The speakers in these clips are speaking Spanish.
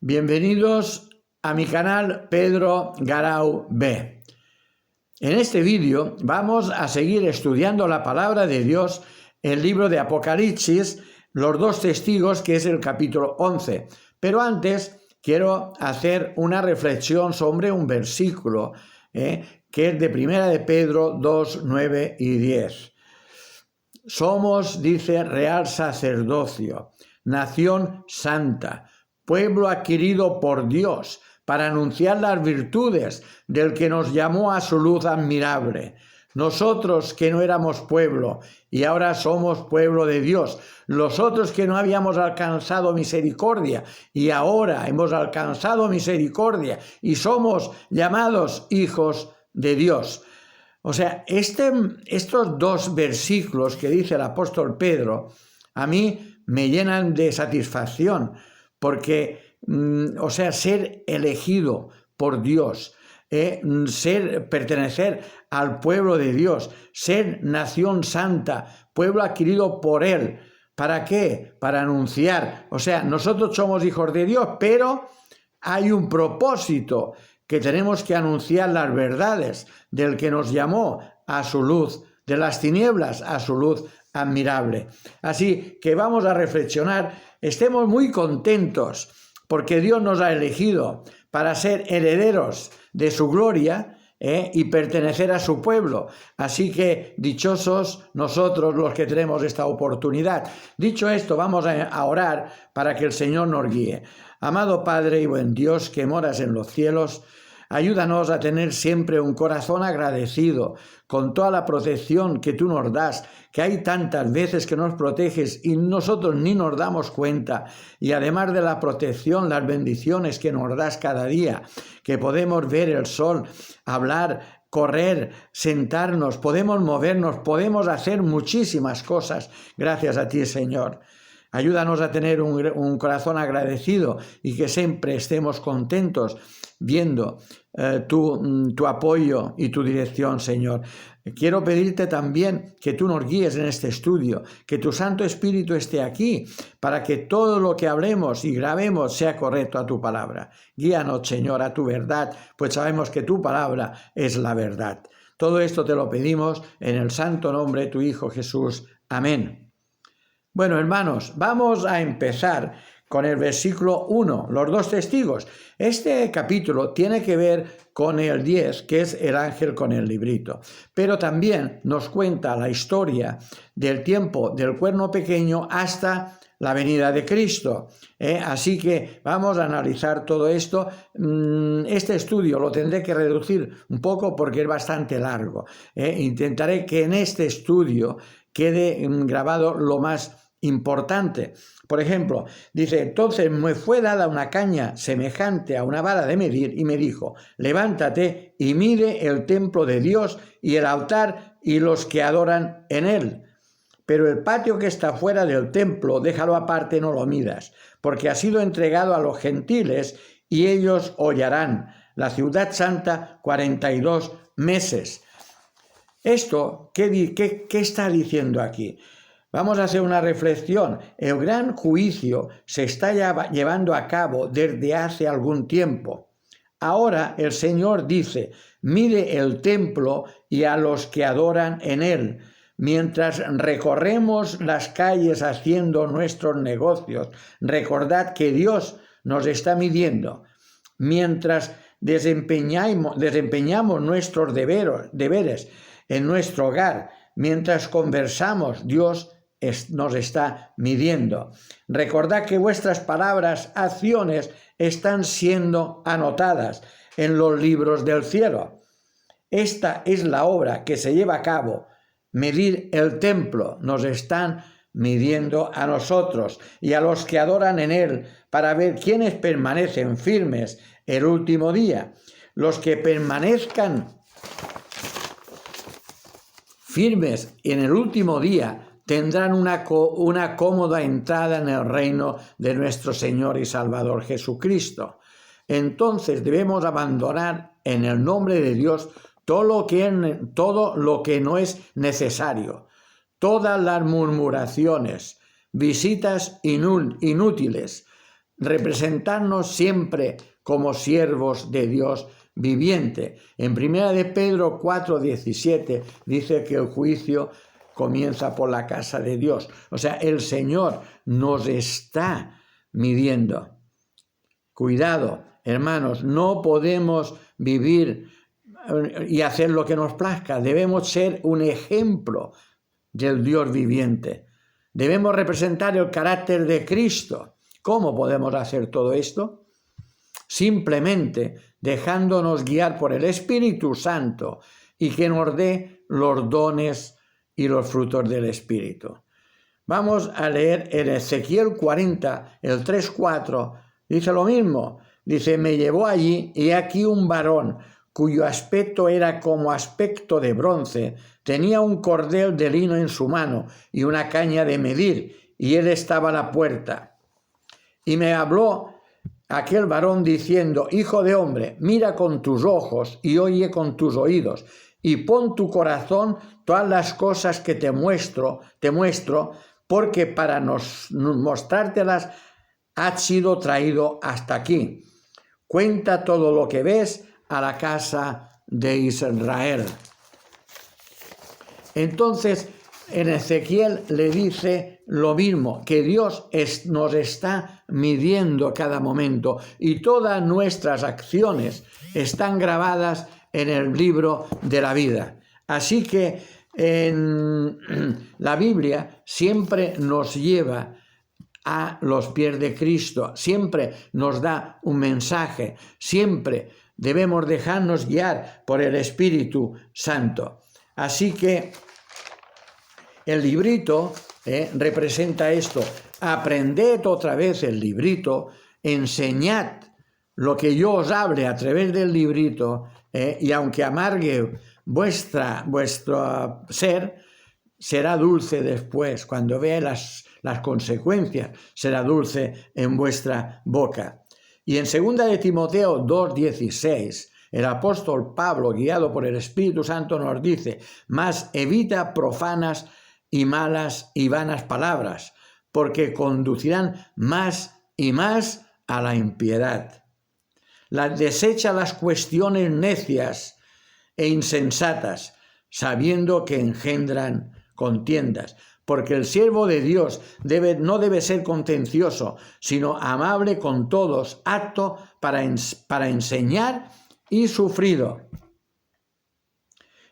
Bienvenidos a mi canal Pedro Garau B. En este vídeo vamos a seguir estudiando la palabra de Dios, el libro de Apocalipsis, los dos testigos, que es el capítulo 11. Pero antes quiero hacer una reflexión sobre un versículo que es de 1 de Pedro 2, 9 y 10. Somos, dice, real sacerdocio, nación santa, pueblo adquirido por Dios, para anunciar las virtudes del que nos llamó a su luz admirable. Nosotros que no éramos pueblo y ahora somos pueblo de Dios. Nosotros que no habíamos alcanzado misericordia y ahora hemos alcanzado misericordia y somos llamados hijos de Dios. O sea, estos dos versículos que dice el apóstol Pedro a mí me llenan de satisfacción porque, ser elegido por Dios, pertenecer al pueblo de Dios, ser nación santa, pueblo adquirido por Él. ¿Para qué? Para anunciar. O sea, nosotros somos hijos de Dios, pero hay un propósito, que tenemos que anunciar las verdades del que nos llamó a su luz, de las tinieblas a su luz admirable. Así que vamos a reflexionar, estemos muy contentos porque Dios nos ha elegido para ser herederos de su gloria y pertenecer a su pueblo. Así que dichosos nosotros los que tenemos esta oportunidad. Dicho esto, vamos a orar para que el Señor nos guíe. Amado Padre y buen Dios que moras en los cielos, ayúdanos a tener siempre un corazón agradecido con toda la protección que tú nos das, que hay tantas veces que nos proteges y nosotros ni nos damos cuenta. Y además de la protección, las bendiciones que nos das cada día, que podemos ver el sol, hablar, correr, sentarnos, podemos movernos, podemos hacer muchísimas cosas gracias a ti, Señor. Ayúdanos a tener un corazón agradecido y que siempre estemos contentos viendo tu apoyo y tu dirección, Señor. Quiero pedirte también que tú nos guíes en este estudio, que tu Santo Espíritu esté aquí para que todo lo que hablemos y grabemos sea correcto a tu palabra. Guíanos, Señor, a tu verdad, pues sabemos que tu palabra es la verdad. Todo esto te lo pedimos en el santo nombre de tu Hijo Jesús. Amén. Bueno, hermanos, vamos a empezar con el versículo 1, los dos testigos. Este capítulo tiene que ver con el 10, que es el ángel con el librito, pero también nos cuenta la historia del tiempo del cuerno pequeño hasta la venida de Cristo. Así que vamos a analizar todo esto. Este estudio lo tendré que reducir un poco porque es bastante largo. Intentaré que en este estudio quede grabado lo más importante. Por ejemplo, dice, entonces me fue dada una caña semejante a una vara de medir y me dijo, levántate y mide el templo de Dios y el altar y los que adoran en él. Pero el patio que está fuera del templo, déjalo aparte, no lo midas, porque ha sido entregado a los gentiles y ellos hollarán la ciudad santa 42 meses. Esto, ¿qué está diciendo aquí? Vamos a hacer una reflexión. El gran juicio se está llevando a cabo desde hace algún tiempo. Ahora el Señor dice, mire el templo y a los que adoran en él. Mientras recorremos las calles haciendo nuestros negocios, recordad que Dios nos está midiendo. Mientras desempeñamos nuestros deberes en nuestro hogar, mientras conversamos, Dios nos está midiendo. Recordad que vuestras palabras, acciones están siendo anotadas en los libros del cielo. Esta es la obra que se lleva a cabo. Medir el templo. Nos están midiendo a nosotros y a los que adoran en él para ver quiénes permanecen firmes el último día. Los que permanezcan firmes en el último día tendrán una cómoda entrada en el reino de nuestro Señor y Salvador Jesucristo. Entonces debemos abandonar en el nombre de Dios todo lo que no es necesario, todas las murmuraciones, visitas inútiles, representarnos siempre como siervos de Dios viviente. En 1 de Pedro 4:17 dice que el juicio comienza por la casa de Dios. O sea, el Señor nos está midiendo. Cuidado, hermanos, no podemos vivir y hacer lo que nos plazca. Debemos ser un ejemplo del Dios viviente. Debemos representar el carácter de Cristo. ¿Cómo podemos hacer todo esto? Simplemente dejándonos guiar por el Espíritu Santo y que nos dé los dones y los frutos del Espíritu. Vamos a leer en Ezequiel 40, el 3:4, dice lo mismo. Dice, me llevó allí y aquí un varón cuyo aspecto era como aspecto de bronce, tenía un cordel de lino en su mano y una caña de medir, y él estaba a la puerta. Y me habló aquel varón diciendo, hijo de hombre, mira con tus ojos y oye con tus oídos, y pon tu corazón todas las cosas que te muestro, porque para mostrártelas has sido traído hasta aquí. Cuenta todo lo que ves a la casa de Israel. Entonces, en Ezequiel le dice lo mismo, que Dios nos está midiendo cada momento y todas nuestras acciones están grabadas en el libro de la vida. Así que en la Biblia siempre nos lleva a los pies de Cristo, siempre nos da un mensaje, siempre debemos dejarnos guiar por el Espíritu Santo. Así que el librito representa esto. Aprended otra vez el librito, enseñad lo que yo os hable a través del librito, y aunque amargue vuestro ser, será dulce después. Cuando veáis las consecuencias, será dulce en vuestra boca. Y en 2 de Timoteo 2:16, el apóstol Pablo, guiado por el Espíritu Santo, nos dice, mas evita profanas y malas y vanas palabras, porque conducirán más y más a la impiedad. Desecha las cuestiones necias e insensatas, sabiendo que engendran contiendas, porque el siervo de Dios no debe ser contencioso, sino amable con todos, apto para enseñar y sufrido.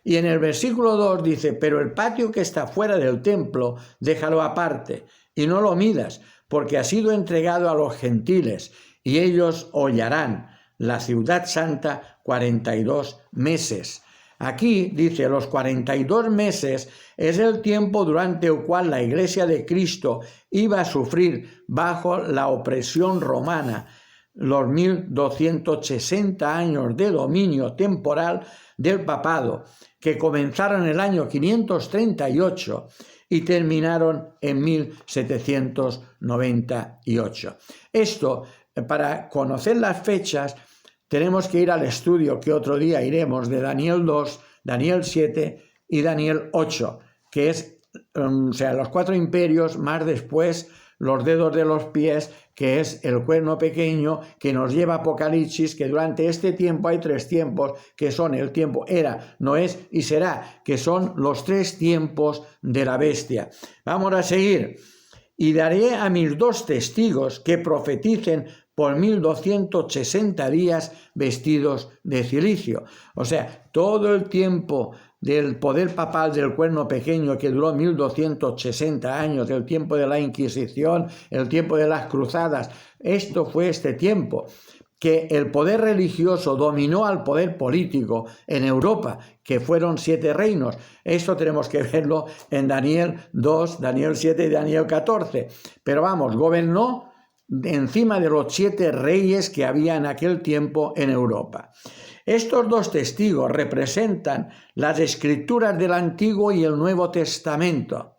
Y en el versículo 2 dice, pero el patio que está fuera del templo, déjalo aparte, y no lo midas, porque ha sido entregado a los gentiles, y ellos hollarán la ciudad santa 42 meses. Aquí dice, los 42 meses es el tiempo durante el cual la Iglesia de Cristo iba a sufrir bajo la opresión romana, los 1260 años de dominio temporal del papado, que comenzaron en el año 538 y terminaron en 1798. Esto, para conocer las fechas, tenemos que ir al estudio que otro día iremos de Daniel 2, Daniel 7 y Daniel 8, que es, los 4 imperios, más después los dedos de los pies, que es el cuerno pequeño, que nos lleva a Apocalipsis, que durante este tiempo hay 3 tiempos, que son el tiempo era, no es y será, que son los 3 tiempos de la bestia. Vamos a seguir. Y daré a mis 2 testigos que profeticen por 1260 días vestidos de cilicio. O sea, todo el tiempo del poder papal del cuerno pequeño, que duró 1260 años, el tiempo de la Inquisición, el tiempo de las cruzadas, esto fue este tiempo que el poder religioso dominó al poder político en Europa, que fueron 7 reinos. Esto tenemos que verlo en Daniel 2, Daniel 7 y Daniel 14. Pero vamos, gobernó encima de los 7 reyes que había en aquel tiempo en Europa. Estos 2 testigos representan las escrituras del Antiguo y el Nuevo Testamento.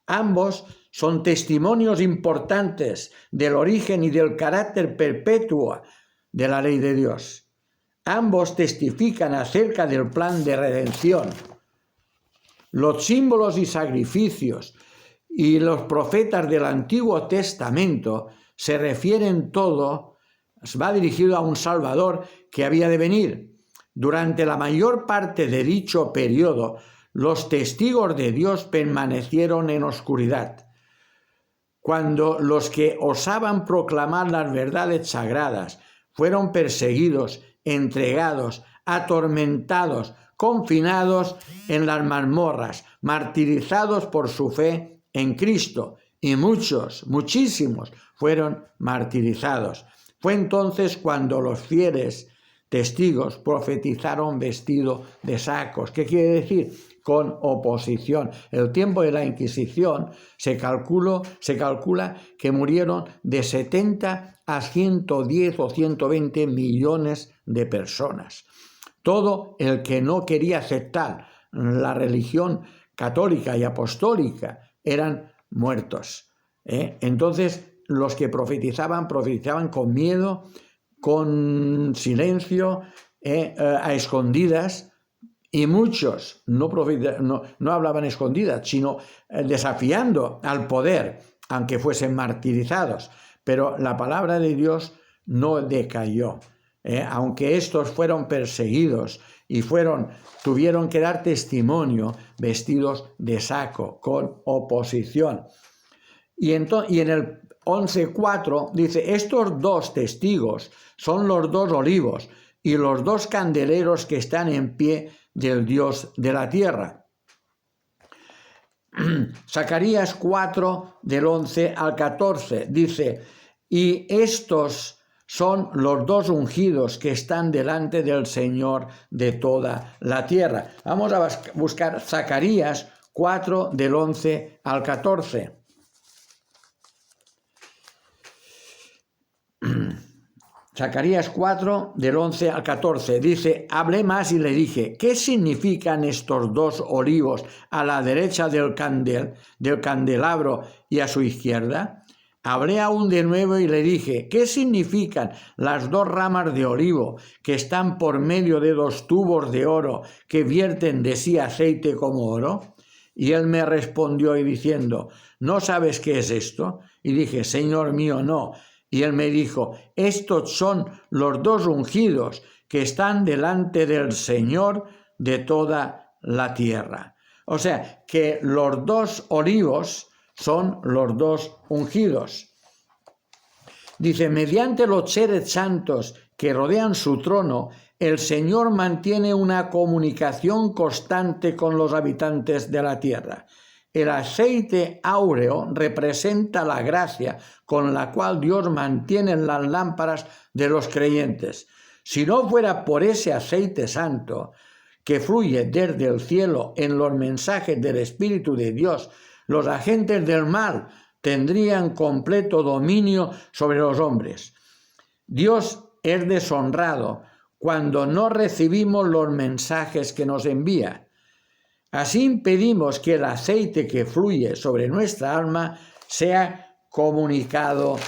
Ambos son testimonios importantes del origen y del carácter perpetuo de la ley de Dios. Ambos testifican acerca del plan de redención. Los símbolos y sacrificios y los profetas del Antiguo Testamento se refiere en todo, va dirigido a un Salvador que había de venir. Durante la mayor parte de dicho periodo, los testigos de Dios permanecieron en oscuridad. Cuando los que osaban proclamar las verdades sagradas fueron perseguidos, entregados, atormentados, confinados en las mazmorras, martirizados por su fe en Cristo, y muchísimos fueron martirizados. Fue entonces cuando los fieles testigos profetizaron vestidos de sacos. ¿Qué quiere decir? Con oposición. El tiempo de la Inquisición se calcula que murieron de 70 a 110 o 120 millones de personas. Todo el que no quería aceptar la religión católica y apostólica eran muertos. Entonces, los que profetizaban con miedo, con silencio, a escondidas, y muchos no hablaban escondidas, sino desafiando al poder, aunque fuesen martirizados. Pero la palabra de Dios no decayó. Aunque estos fueron perseguidos y tuvieron que dar testimonio vestidos de saco, con oposición. Y en el 11:4 dice, estos dos testigos son los dos olivos y los dos candeleros que están en pie del Dios de la tierra. Zacarías 4, del 11 al 14, dice, y estos son los dos ungidos que están delante del Señor de toda la tierra. Vamos a buscar Zacarías 4, del 11 al 14. Zacarías 4, del 11 al 14, dice, hablé más y le dije, ¿qué significan estos dos olivos a la derecha del candelabro y a su izquierda? Hablé aún de nuevo y le dije, ¿qué significan las dos ramas de olivo que están por medio de dos tubos de oro que vierten de sí aceite como oro? Y él me respondió diciendo, ¿no sabes qué es esto? Y dije, Señor mío, no. Y él me dijo, estos son los dos ungidos que están delante del Señor de toda la tierra. O sea, que los dos olivos son los dos ungidos. Dice, mediante los seres santos que rodean su trono, el Señor mantiene una comunicación constante con los habitantes de la tierra. El aceite áureo representa la gracia con la cual Dios mantiene las lámparas de los creyentes. Si no fuera por ese aceite santo que fluye desde el cielo en los mensajes del Espíritu de Dios, los agentes del mal tendrían completo dominio sobre los hombres. Dios es deshonrado cuando no recibimos los mensajes que nos envía. Así impedimos que el aceite que fluye sobre nuestra alma sea comunicado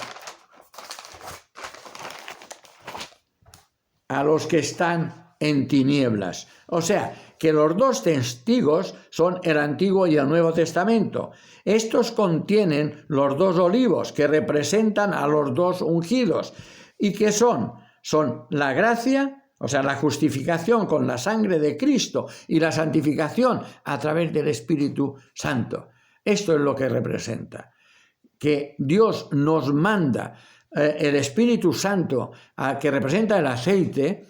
a los que están en tinieblas. O sea, que los dos testigos son el Antiguo y el Nuevo Testamento. Estos contienen los dos olivos que representan a los dos ungidos. ¿Y qué son? Son la gracia, o sea, la justificación con la sangre de Cristo y la santificación a través del Espíritu Santo. Esto es lo que representa. Que Dios nos manda el Espíritu Santo, que representa el aceite,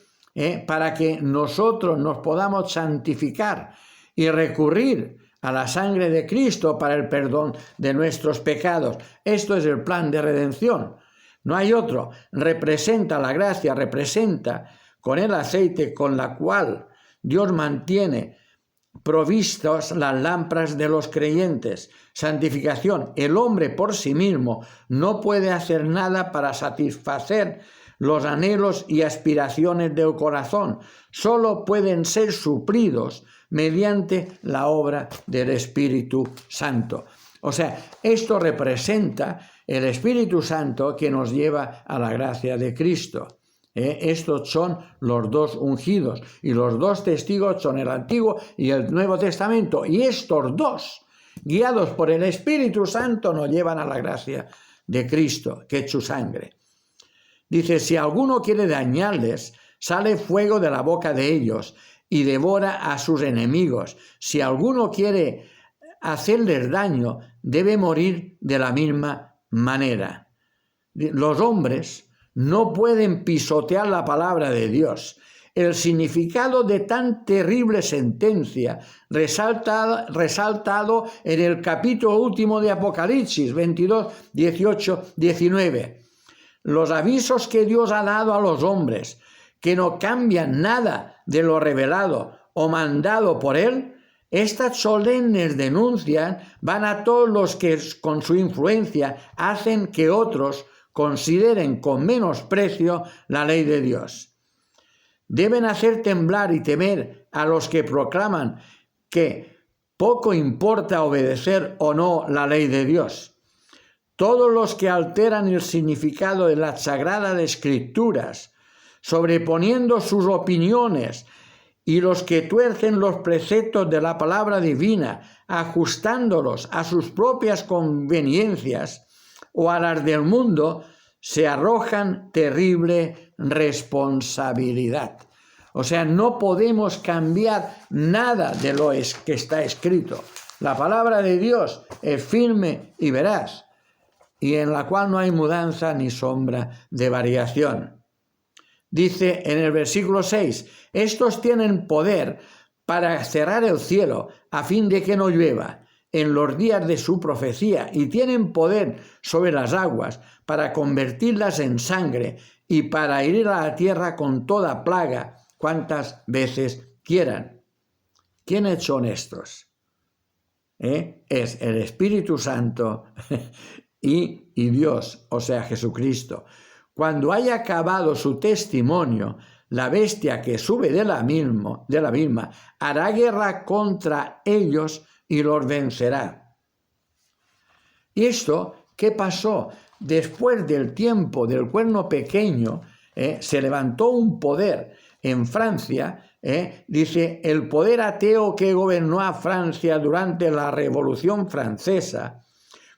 para que nosotros nos podamos santificar y recurrir a la sangre de Cristo para el perdón de nuestros pecados. Esto es el plan de redención. No hay otro. Representa la gracia, representa con el aceite con la cual Dios mantiene provistos las lámparas de los creyentes. Santificación. El hombre por sí mismo no puede hacer nada para satisfacer los anhelos y aspiraciones del corazón. Solo pueden ser suplidos mediante la obra del Espíritu Santo. O sea, esto representa el Espíritu Santo que nos lleva a la gracia de Cristo. Estos son los dos ungidos y los dos testigos son el Antiguo y el Nuevo Testamento, y estos dos, guiados por el Espíritu Santo, nos llevan a la gracia de Cristo, que es su sangre. Dice, si alguno quiere dañarles, sale fuego de la boca de ellos y devora a sus enemigos. Si alguno quiere hacerles daño, debe morir de la misma manera. Los hombres no pueden pisotear la palabra de Dios. El significado de tan terrible sentencia resaltado en el capítulo último de Apocalipsis 22, 18, 19. Los avisos que Dios ha dado a los hombres, que no cambian nada de lo revelado o mandado por Él, estas solemnes denuncias van a todos los que con su influencia hacen que otros consideren con menosprecio la ley de Dios. Deben hacer temblar y temer a los que proclaman que poco importa obedecer o no la ley de Dios. Todos los que alteran el significado de las sagradas escrituras, sobreponiendo sus opiniones, y los que tuercen los preceptos de la palabra divina, ajustándolos a sus propias conveniencias o a las del mundo, se arrojan terrible responsabilidad. O sea, no podemos cambiar nada de lo que está escrito. La palabra de Dios es firme y veraz, y en la cual no hay mudanza ni sombra de variación. Dice en el versículo 6, estos tienen poder para cerrar el cielo a fin de que no llueva en los días de su profecía, y tienen poder sobre las aguas para convertirlas en sangre y para herir a la tierra con toda plaga cuantas veces quieran. ¿Quiénes son estos? Es el Espíritu Santo y Dios, o sea, Jesucristo. Cuando haya acabado su testimonio, la bestia que sube de la misma hará guerra contra ellos y los vencerá. ¿Y esto qué pasó? Después del tiempo del cuerno pequeño, se levantó un poder en Francia, dice, el poder ateo que gobernó a Francia durante la Revolución Francesa,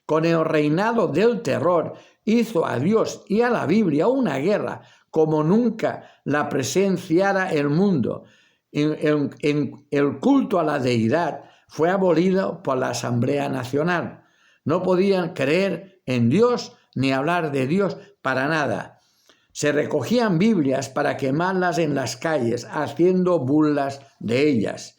con el reinado del terror, hizo a Dios y a la Biblia una guerra como nunca la presenciara el mundo. El culto a la deidad fue abolido por la Asamblea Nacional. No podían creer en Dios ni hablar de Dios para nada. Se recogían Biblias para quemarlas en las calles, haciendo burlas de ellas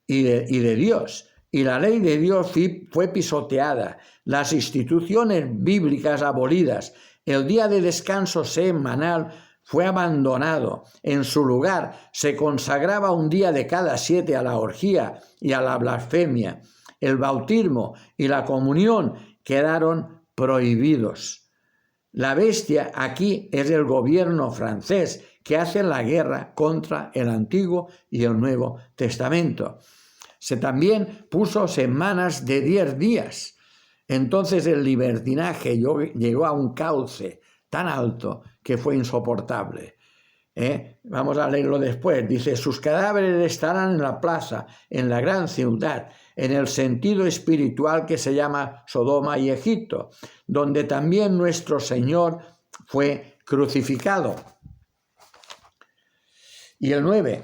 y de Dios. Y la ley de Dios fue pisoteada, las instituciones bíblicas abolidas, el día de descanso semanal fue abandonado. En su lugar se consagraba un día de cada 7 a la orgía y a la blasfemia. El bautismo y la comunión quedaron prohibidos. La bestia aquí es el gobierno francés que hace la guerra contra el Antiguo y el Nuevo Testamento. Se también puso semanas de 10 días. Entonces el libertinaje llegó a un cauce tan alto que fue insoportable. Vamos a leerlo después. Dice, sus cadáveres estarán en la plaza, en la gran ciudad, en el sentido espiritual que se llama Sodoma y Egipto, donde también nuestro Señor fue crucificado. Y el 9.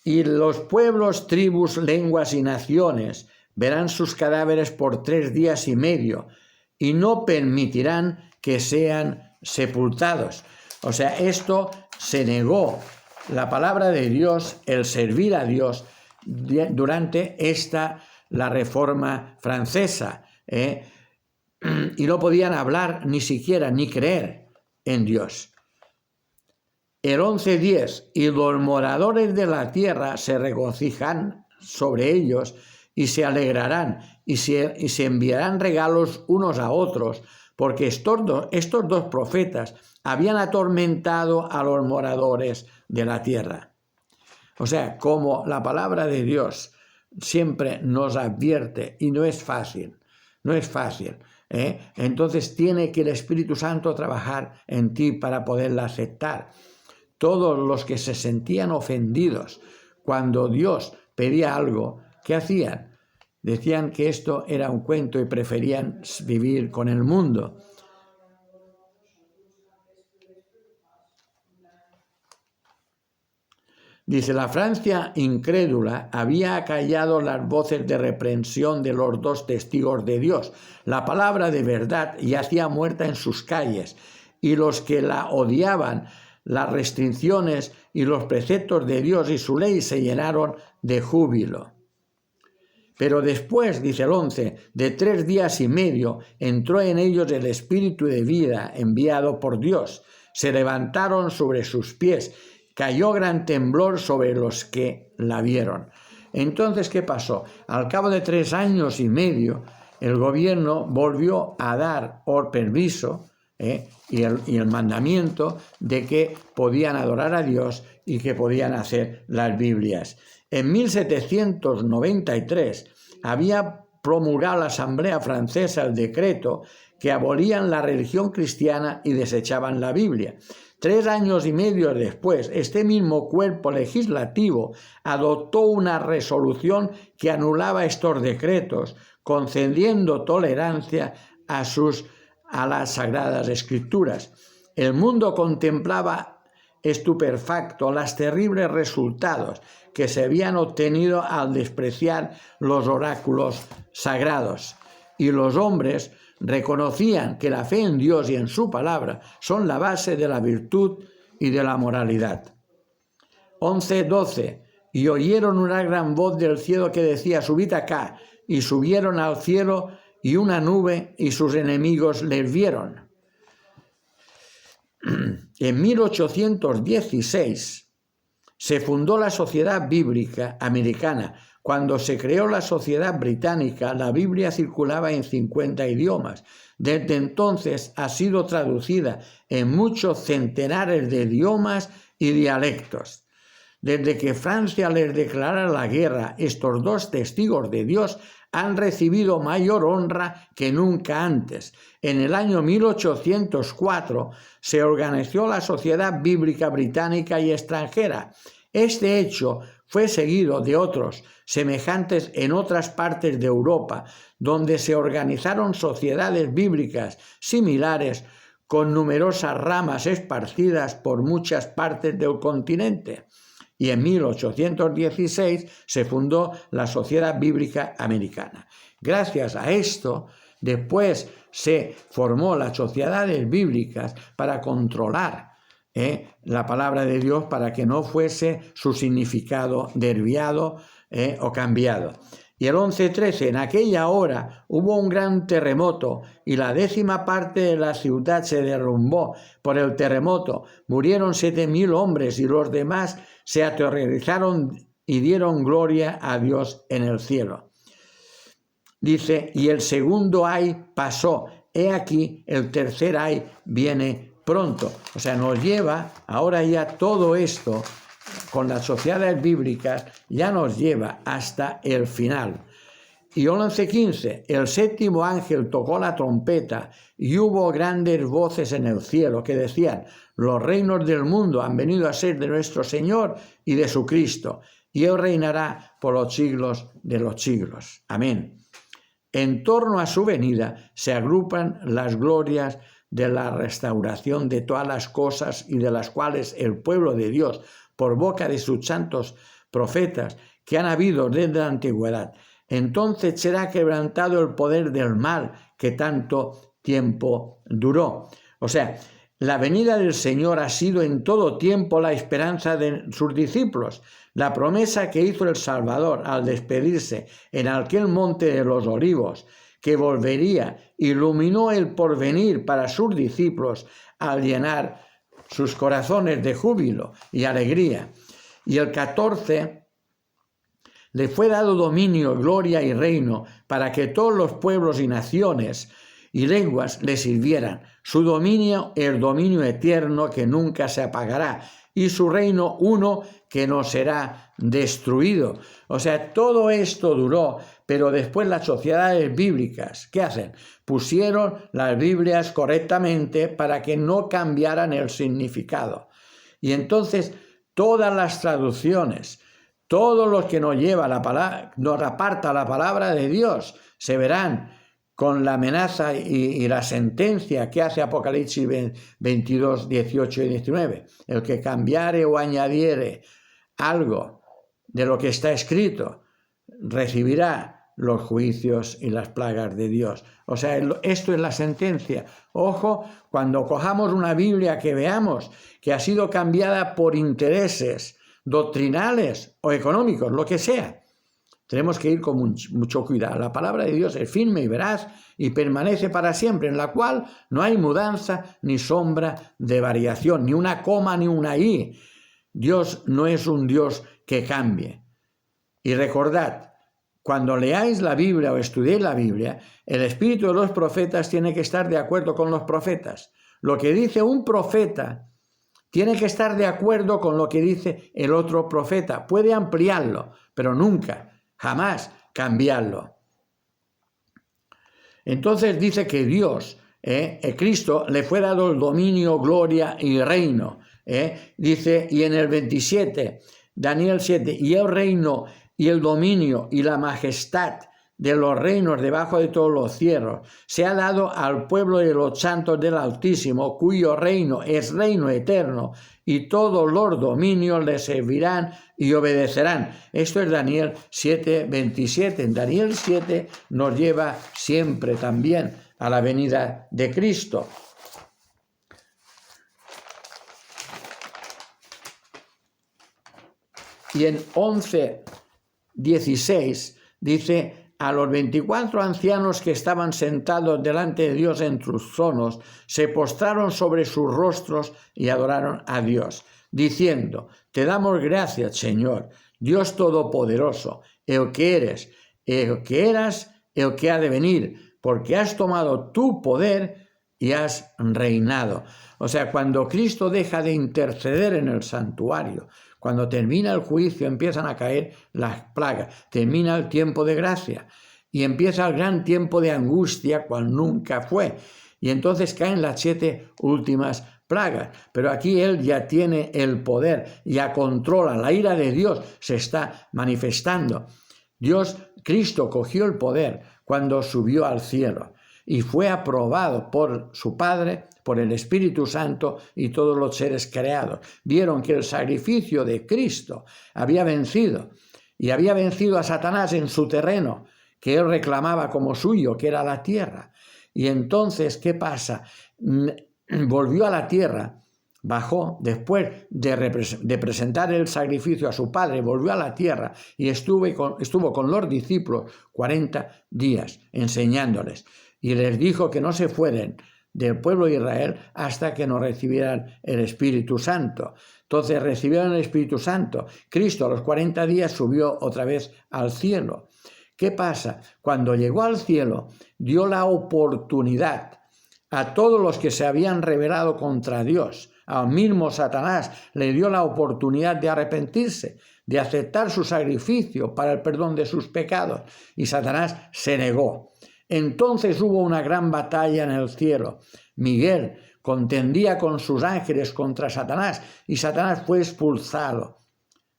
Y los pueblos, tribus, lenguas y naciones verán sus cadáveres por 3 días y medio y no permitirán que sean sepultados. O sea, esto se negó la palabra de Dios, el servir a Dios durante la Reforma Francesa. Y no podían hablar ni siquiera, ni creer en Dios. El 11:10, y los moradores de la tierra se regocijan sobre ellos y se alegrarán y se enviarán regalos unos a otros, porque estos dos profetas habían atormentado a los moradores de la tierra. O sea, como la palabra de Dios siempre nos advierte, y no es fácil, entonces tiene que el Espíritu Santo trabajar en ti para poderla aceptar. Todos los que se sentían ofendidos cuando Dios pedía algo, ¿qué hacían? Decían que esto era un cuento y preferían vivir con el mundo. Dice, la Francia incrédula había acallado las voces de reprensión de los dos testigos de Dios. La palabra de verdad yacía muerta en sus calles, y los que la odiaban, las restricciones y los preceptos de Dios y su ley se llenaron de júbilo. Pero después, dice el 11, de 3 días y medio, entró en ellos el espíritu de vida enviado por Dios. Se levantaron sobre sus pies, cayó gran temblor sobre los que la vieron. Entonces, ¿qué pasó? Al cabo de 3 años y medio, el gobierno volvió a dar permiso y el mandamiento de que podían adorar a Dios y que podían hacer las Biblias. En 1793 había promulgado la Asamblea Francesa el decreto que abolían la religión cristiana y desechaban la Biblia. 3 años y medio después, este mismo cuerpo legislativo adoptó una resolución que anulaba estos decretos, concediendo tolerancia a las Sagradas Escrituras. El mundo contemplaba estupefacto los terribles resultados que se habían obtenido al despreciar los oráculos sagrados, y los hombres reconocían que la fe en Dios y en su palabra son la base de la virtud y de la moralidad. 11:12. Y oyeron una gran voz del cielo que decía, subid acá, y subieron al cielo, y una nube, y sus enemigos les vieron. En 1816 se fundó la Sociedad Bíblica Americana. Cuando se creó la Sociedad Británica, la Biblia circulaba en 50 idiomas. Desde entonces ha sido traducida en muchos centenares de idiomas y dialectos. Desde que Francia les declarara la guerra, estos dos testigos de Dios han recibido mayor honra que nunca antes. En el año 1804 se organizó la Sociedad Bíblica Británica y Extranjera. Este hecho fue seguido de otros semejantes en otras partes de Europa, donde se organizaron sociedades bíblicas similares con numerosas ramas esparcidas por muchas partes del continente. Y en 1816 se fundó la Sociedad Bíblica Americana. Gracias a esto, después se formó las sociedades bíblicas para controlar la palabra de Dios, para que no fuese su significado desviado o cambiado. Y el 11:13, en aquella hora hubo un gran terremoto y la 10ª parte de la ciudad se derrumbó por el terremoto. Murieron 7,000 hombres y los demás se aterrorizaron y dieron gloria a Dios en el cielo. Dice, y el segundo ay pasó, he aquí el tercer ay viene pronto. O sea, nos lleva ahora ya todo esto con las sociedades bíblicas, ya nos lleva hasta el final. Y 11:15, el 7º ángel tocó la trompeta y hubo grandes voces en el cielo que decían, los reinos del mundo han venido a ser de nuestro Señor y de su Cristo, y Él reinará por los siglos de los siglos. Amén. En torno a su venida se agrupan las glorias de la restauración de todas las cosas y de las cuales el pueblo de Dios, por boca de sus santos profetas que han habido desde la antigüedad. Entonces será quebrantado el poder del mal que tanto tiempo duró. O sea, la venida del Señor ha sido en todo tiempo la esperanza de sus discípulos. La promesa que hizo el Salvador al despedirse en aquel monte de los Olivos, que volvería, iluminó el porvenir para sus discípulos al llenar sus corazones de júbilo y alegría. Y el 14, le fue dado dominio, gloria y reino para que todos los pueblos y naciones y lenguas le sirvieran. Su dominio, el dominio eterno que nunca se apagará, y su reino uno que no será destruido. O sea, todo esto duró, pero después las sociedades bíblicas, ¿qué hacen? Pusieron las Biblias correctamente para que no cambiaran el significado. Y entonces todas las traducciones, todos los que nos lleva la palabra, nos aparta la palabra de Dios, se verán con la amenaza y la sentencia que hace Apocalipsis 22, 18 y 19. El que cambiare o añadiere algo de lo que está escrito, recibirá los juicios y las plagas de Dios. O sea, esto es la sentencia. Ojo, cuando cojamos una Biblia que veamos que ha sido cambiada por intereses doctrinales o económicos, lo que sea, tenemos que ir con mucho cuidado. La palabra de Dios es firme y veraz y permanece para siempre, en la cual no hay mudanza ni sombra de variación, ni una coma ni una i. Dios no es un Dios que cambie. Y recordad, cuando leáis la Biblia o estudiéis la Biblia, el espíritu de los profetas tiene que estar de acuerdo con los profetas. Lo que dice un profeta tiene que estar de acuerdo con lo que dice el otro profeta. Puede ampliarlo, pero nunca, jamás cambiarlo. Entonces dice que Dios, Cristo, le fue dado el dominio, gloria y reino. Dice, y en el 27, Daniel 7, y el reino y el dominio y la majestad de los reinos debajo de todos los cielos se ha dado al pueblo de los santos del Altísimo, cuyo reino es reino eterno, y todos los dominios le servirán y obedecerán. Esto es Daniel 7, 27. En Daniel 7 nos lleva siempre también a la venida de Cristo. Y en 11, 16 dice, a los 24 ancianos que estaban sentados delante de Dios en sus tronos, se postraron sobre sus rostros y adoraron a Dios, diciendo, te damos gracias, Señor, Dios Todopoderoso, el que eres, el que eras, el que ha de venir, porque has tomado tu poder y has reinado. O sea, cuando Cristo deja de interceder en el santuario, cuando termina el juicio, empiezan a caer las plagas, termina el tiempo de gracia y empieza el gran tiempo de angustia, cual nunca fue. Y entonces caen las 7 últimas plagas. Pero aquí Él ya tiene el poder, ya controla, la ira de Dios se está manifestando. Cristo cogió el poder cuando subió al cielo y fue aprobado por su Padre, por el Espíritu Santo y todos los seres creados. Vieron que el sacrificio de Cristo había vencido, y había vencido a Satanás en su terreno, que él reclamaba como suyo, que era la tierra. Y entonces, ¿qué pasa? Volvió a la tierra, bajó, después de presentar el sacrificio a su Padre, volvió a la tierra y estuvo con los discípulos 40 días enseñándoles. Y les dijo que no se fueran del pueblo de Israel hasta que no recibieran el Espíritu Santo. Entonces recibieron el Espíritu Santo. Cristo a los 40 días subió otra vez al cielo. ¿Qué pasa? Cuando llegó al cielo, dio la oportunidad a todos los que se habían rebelado contra Dios. Al mismo Satanás le dio la oportunidad de arrepentirse, de aceptar su sacrificio para el perdón de sus pecados. Y Satanás se negó. Entonces hubo una gran batalla en el cielo. Miguel contendía con sus ángeles contra Satanás y Satanás fue expulsado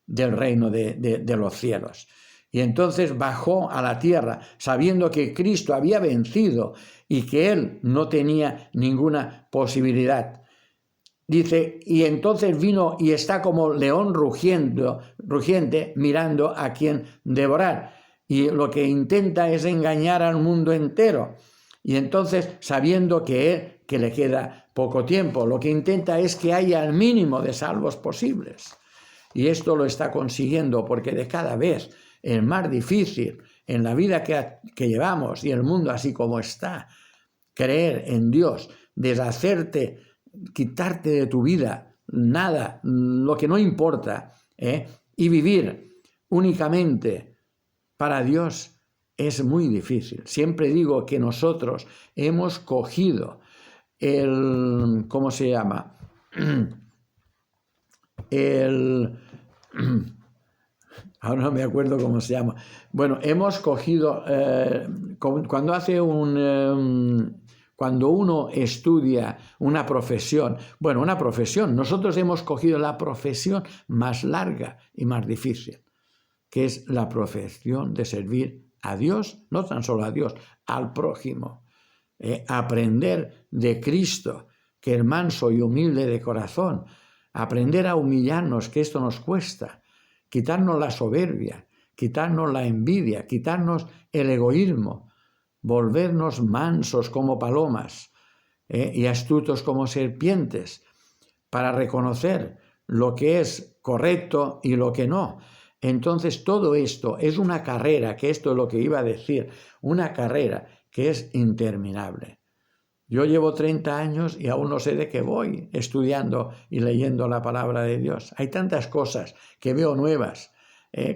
del reino de los cielos. Y entonces bajó a la tierra sabiendo que Cristo había vencido y que él no tenía ninguna posibilidad. Dice, y entonces vino y está como león rugiente mirando a quien devorar. Y lo que intenta es engañar al mundo entero. Y entonces, sabiendo que le queda poco tiempo, lo que intenta es que haya el mínimo de salvos posibles. Y esto lo está consiguiendo porque de cada vez es más difícil en la vida que llevamos y el mundo así como está, creer en Dios, deshacerte, quitarte de tu vida nada, lo que no importa, y vivir únicamente para Dios es muy difícil. Siempre digo que nosotros hemos cogido ¿cómo se llama? Ahora no me acuerdo cómo se llama. Bueno, hemos cogido, cuando uno estudia una profesión, nosotros hemos cogido la profesión más larga y más difícil, que es la profesión de servir a Dios, no tan solo a Dios, al prójimo. Aprender de Cristo, que es manso y humilde de corazón, aprender a humillarnos, que esto nos cuesta, quitarnos la soberbia, quitarnos la envidia, quitarnos el egoísmo, volvernos mansos como palomas y astutos como serpientes, para reconocer lo que es correcto y lo que no. Entonces todo esto es una carrera, que esto es lo que iba a decir, una carrera que es interminable. Yo llevo 30 años y aún no sé de qué voy estudiando y leyendo la palabra de Dios. Hay tantas cosas que veo nuevas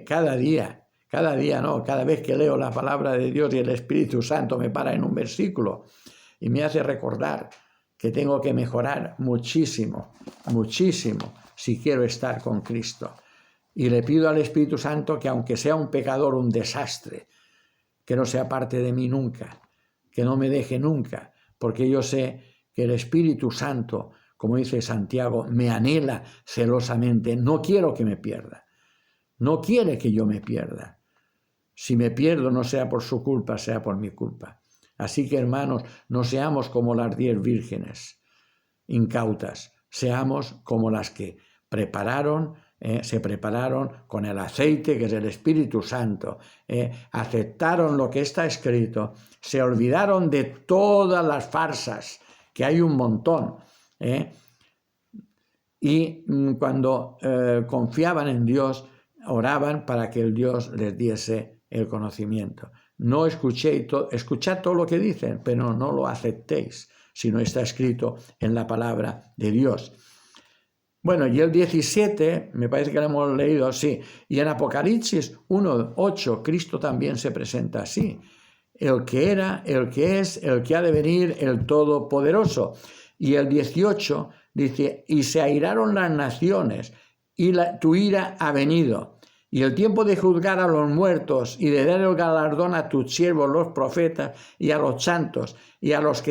cada día no, cada vez que leo la palabra de Dios y el Espíritu Santo me para en un versículo y me hace recordar que tengo que mejorar muchísimo, muchísimo si quiero estar con Cristo. Y le pido al Espíritu Santo que, aunque sea un pecador, un desastre, que no sea parte de mí nunca, que no me deje nunca, porque yo sé que el Espíritu Santo, como dice Santiago, me anhela celosamente. No quiero que me pierda. No quiere que yo me pierda. Si me pierdo, no sea por su culpa, sea por mi culpa. Así que, hermanos, no seamos como las 10 vírgenes incautas, seamos como las que se prepararon con el aceite, que es el Espíritu Santo, aceptaron lo que está escrito, se olvidaron de todas las farsas, que hay un montón, y cuando confiaban en Dios, oraban para que el Dios les diese el conocimiento. No escuchad todo lo que dicen, pero no lo aceptéis, si no está escrito en la palabra de Dios. Bueno, y el 17, me parece que lo hemos leído así, y en Apocalipsis 1:8, Cristo también se presenta así: el que era, el que es, el que ha de venir, el Todopoderoso. Y el 18 dice: y se airaron las naciones, y tu ira ha venido, y el tiempo de juzgar a los muertos y de dar el galardón a tus siervos los profetas y a los santos y a los que